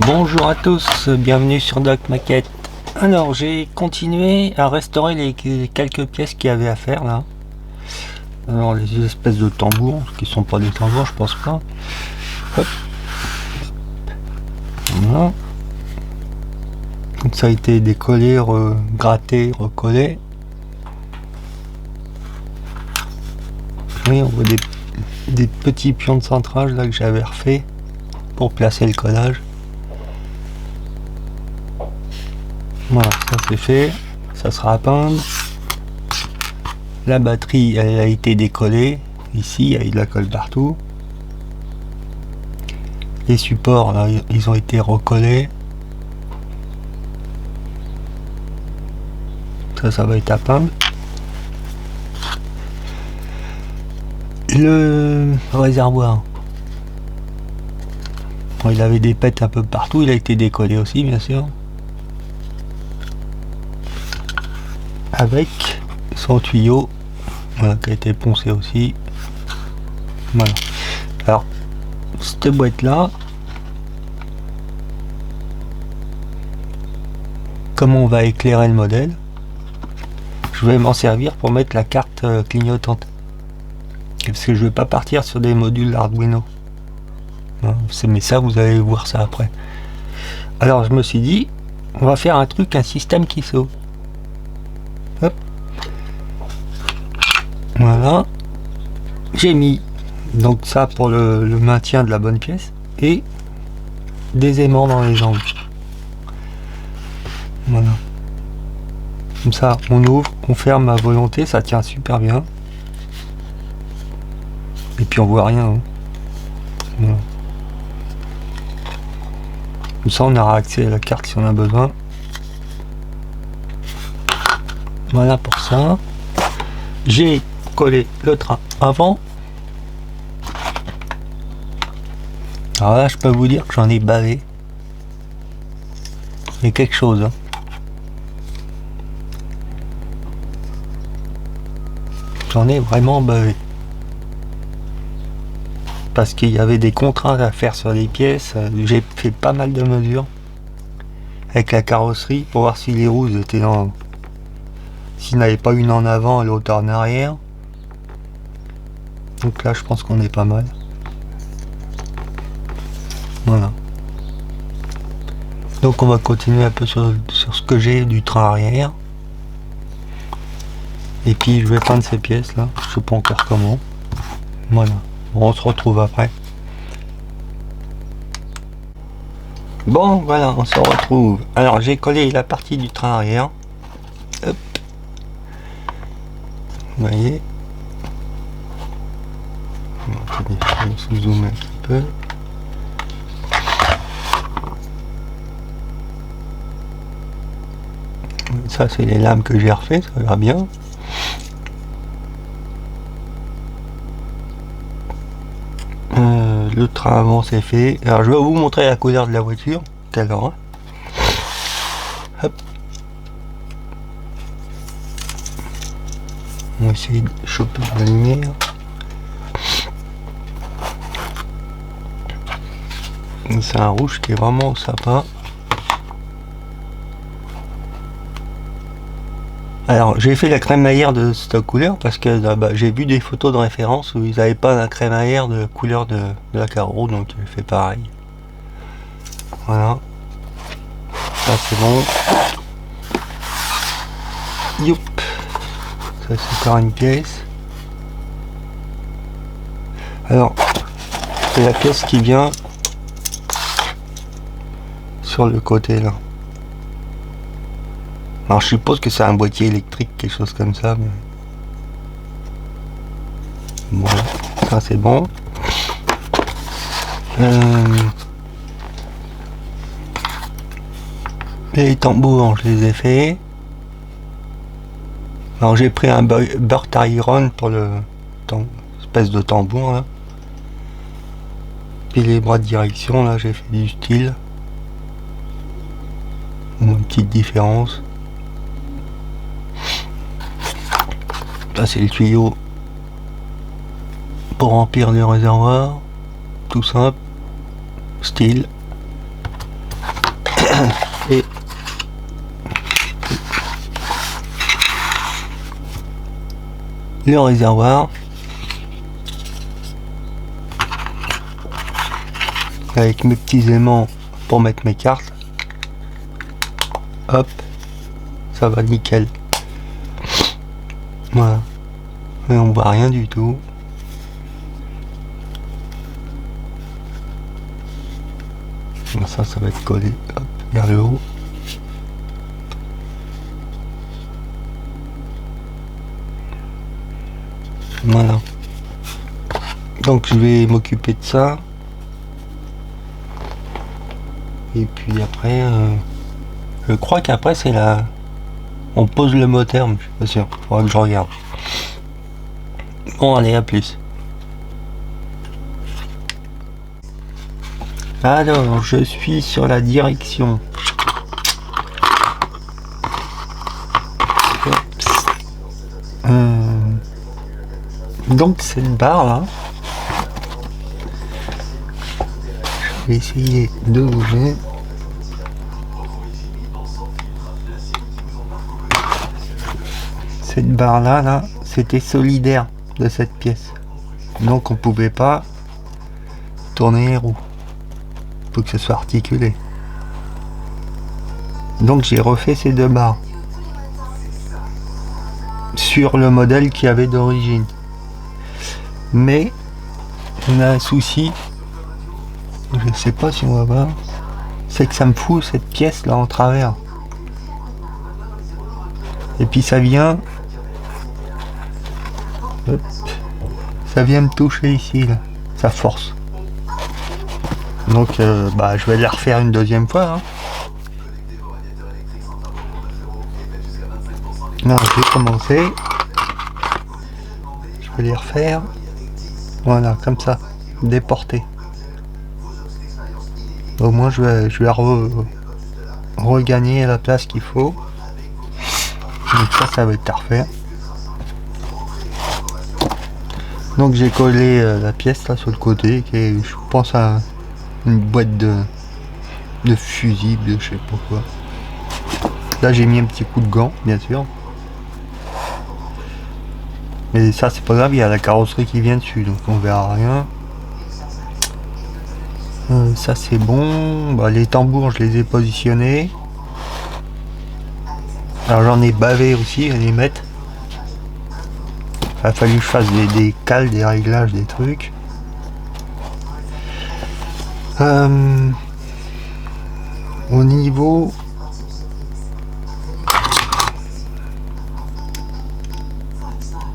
Bonjour à tous, bienvenue sur Doc Maquette. Alors j'ai continué à restaurer les quelques pièces qu'il y avait à faire là. Alors les espèces de tambours, qui sont pas des tambours je pense pas. Hop. Voilà. Donc ça a été décollé, gratté, recollé. Oui, on voit des petits pions de centrage là que j'avais refait pour placer le collage. Voilà, ça c'est fait, ça sera à peindre. La batterie elle a été décollée, ici il y a eu de la colle partout. Les supports là, ils ont été recollés. Ça va être à peindre. Le réservoir, bon, il avait des pètes un peu partout, il a été décollé aussi bien sûr. Avec son tuyau, voilà, qui a été poncé aussi. Voilà. Alors, cette boîte là, comment on va éclairer le modèle, je vais m'en servir pour mettre la carte clignotante. Parce que je vais pas partir sur des modules Arduino. Mais ça, vous allez voir ça après. Alors, je me suis dit, on va faire un système qui saute. Hop. Voilà. J'ai mis donc ça pour le maintien de la bonne pièce et des aimants dans les jambes. Voilà. Comme ça, on ouvre, on ferme à volonté, ça tient super bien. Et puis on voit rien. Hein. Voilà. Comme ça, on aura accès à la carte si on a besoin. Voilà pour ça. J'ai collé le train avant. Alors là, je peux vous dire que j'en ai bavé. Il y a quelque chose. Hein. J'en ai vraiment bavé. Parce qu'il y avait des contraintes à faire sur les pièces. J'ai fait pas mal de mesures avec la carrosserie pour voir si les roues étaient dans... S'il n'y avait pas une en avant et l'autre en arrière. Donc là, je pense qu'on est pas mal. Voilà. Donc on va continuer un peu sur ce que j'ai du train arrière. Et puis je vais peindre ces pièces là. Je sais pas encore comment. Voilà. On se retrouve après. Bon voilà, on se retrouve. Alors j'ai collé la partie du train arrière. Hop. Vous voyez. On se zoome un petit peu. Ça c'est les lames que j'ai refait, ça va bien. Le train avant c'est fait. Alors je vais vous montrer la couleur de la voiture qu'elle aura. Hop. On va essayer de choper la lumière. C'est un rouge qui est vraiment sympa. Alors j'ai fait la crémaillère de cette couleur parce que j'ai vu des photos de référence où ils n'avaient pas la crémaillère de couleur de la carreau, donc j'ai fait pareil. Voilà. Ça c'est bon. Youp. Ça c'est encore une pièce. Alors c'est la pièce qui vient sur le côté là. Alors je suppose que c'est un boîtier électrique, quelque chose comme ça. Mais... Voilà, ça c'est bon. Les tambours, je les ai fait. Alors j'ai pris un Burt Iron pour le espèce de tambour là. Puis les bras de direction là, j'ai fait du style. Une petite différence. Là c'est le tuyau pour remplir le réservoir, tout simple, style. Et le réservoir avec mes petits aimants pour mettre mes cartes. Hop, ça va nickel. Voilà, mais on voit rien du tout. Ça va être collé, hop, vers le haut. Voilà. Donc je vais m'occuper de ça. Et puis après, je crois qu'après c'est là. On pose le moteur, mais je suis pas sûr. Faudra que je regarde. Bon, allez, à plus. Alors, je suis sur la direction. Donc cette barre là, je vais essayer de bouger. Cette barre là, c'était solidaire de cette pièce. Donc on pouvait pas tourner les roues. Faut que ce soit articulé. Donc j'ai refait ces deux barres sur le modèle qu'il y avait d'origine. Mais on a un souci, je sais pas si on va voir, c'est que ça me fout cette pièce là en travers. Et puis ça vient, hop, ça vient me toucher ici là, ça force. Donc je vais la refaire une deuxième fois. Hein. Non, j'ai commencé. Je vais les refaire. Voilà, comme ça, déporter. Au moins je vais regagner la place qu'il faut. Donc ça va être à refaire. Donc j'ai collé la pièce là sur le côté, qui est, je pense, à une boîte de fusible, je sais pas quoi. Là j'ai mis un petit coup de gant, bien sûr. Mais ça c'est pas grave, il y a la carrosserie qui vient dessus, donc on verra rien. Ça c'est bon. Les tambours je les ai positionnés. Alors j'en ai bavé aussi à les mettre. Il a fallu que je fasse des cales, des réglages, des trucs. Au niveau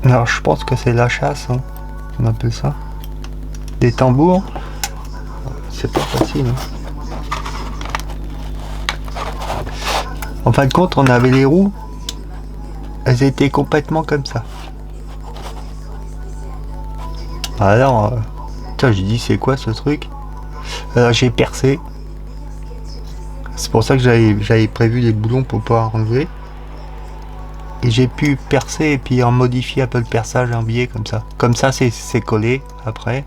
alors je pense que c'est la chasse, hein, on appelle ça. Des tambours. C'est pas facile. Hein. En fin de compte, on avait les roues. Elles étaient complètement comme ça. Alors, j'ai dit c'est quoi ce truc? J'ai percé. C'est pour ça que j'avais prévu des boulons pour pouvoir enlever. Et j'ai pu percer et puis en modifier un peu le perçage, un biais comme ça. Comme ça, c'est collé après.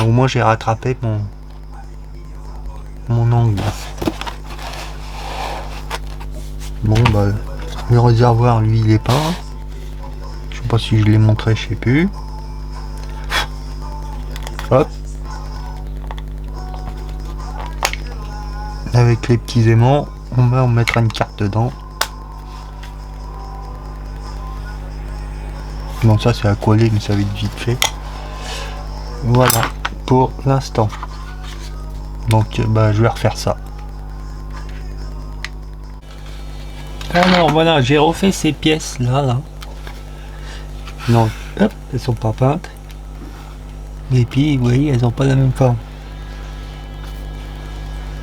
Au moins, j'ai rattrapé mon angle. Bon, le réservoir, lui, il est pas. Je sais pas si je l'ai montré, je sais plus. Hop. Avec les petits aimants, on mettra une carte dedans. Bon, ça c'est à coller, mais ça va être vite fait. Voilà pour l'instant. Donc je vais refaire ça. Alors voilà, j'ai refait ces pièces là. Donc hop, elles sont pas peintes. Et puis vous voyez, elles ont pas la même forme.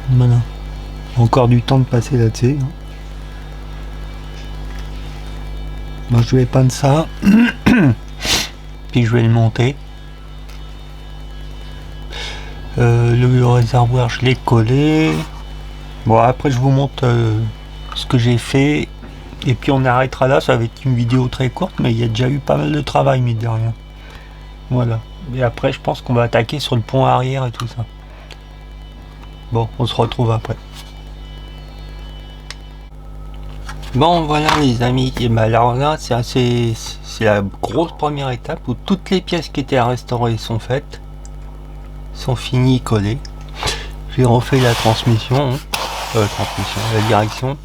Voilà. Encore du temps de passer là-dessus. Hein. Donc je vais peindre ça. Puis je vais le monter. Le réservoir je l'ai collé. Bon après je vous montre ce que j'ai fait. Et puis on arrêtera là. Ça va être une vidéo très courte. Mais il y a déjà eu pas mal de travail mine de rien. Voilà. Et après je pense qu'on va attaquer sur le pont arrière et tout ça. Bon, on se retrouve après. Bon voilà les amis, et ben alors là c'est la grosse première étape où toutes les pièces qui étaient à restaurer sont faites, sont finies, collées. J'ai refait la transmission, la direction.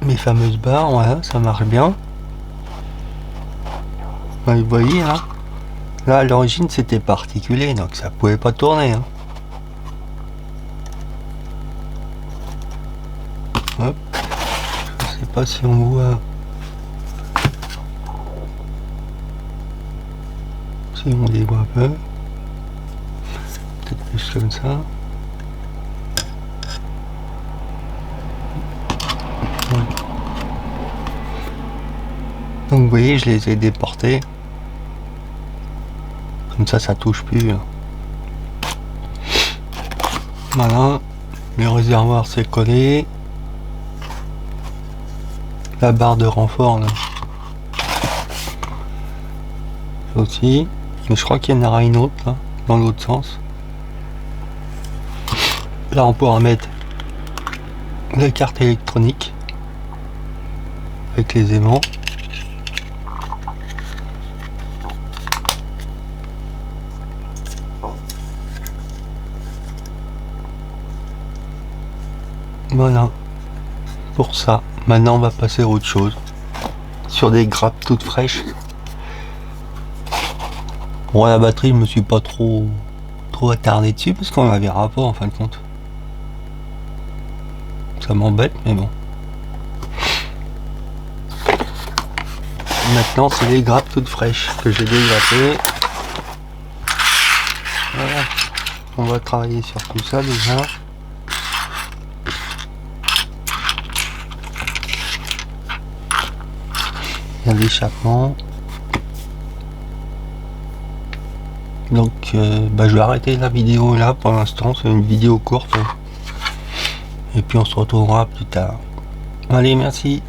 Mes fameuses barres, voilà, ça marche bien. Ben, vous voyez là à l'origine c'était particulier, donc ça pouvait pas tourner. Hop. Je sais pas si on voit. Si on les voit un peu. Peut-être plus comme ça. Ouais. Donc vous voyez, je les ai déportés. Comme ça touche plus. Voilà. Le réservoir c'est collé. La barre de renfort là. Aussi. Mais je crois qu'il y en aura une autre là, dans l'autre sens. Là on pourra mettre la carte électronique avec les aimants. Voilà pour ça. Maintenant on va passer à autre chose, sur des grappes toutes fraîches. Bon, la batterie je me suis pas trop attardé dessus parce qu'on la verra pas en fin de compte. Ça m'embête mais bon. Maintenant c'est les grappes toutes fraîches que j'ai dégrappées. Voilà. On va travailler sur tout ça déjà. Il y a l'échappement. Donc je vais arrêter la vidéo là pour l'instant, c'est une vidéo courte. Et puis on se retrouvera plus tard. Allez, merci.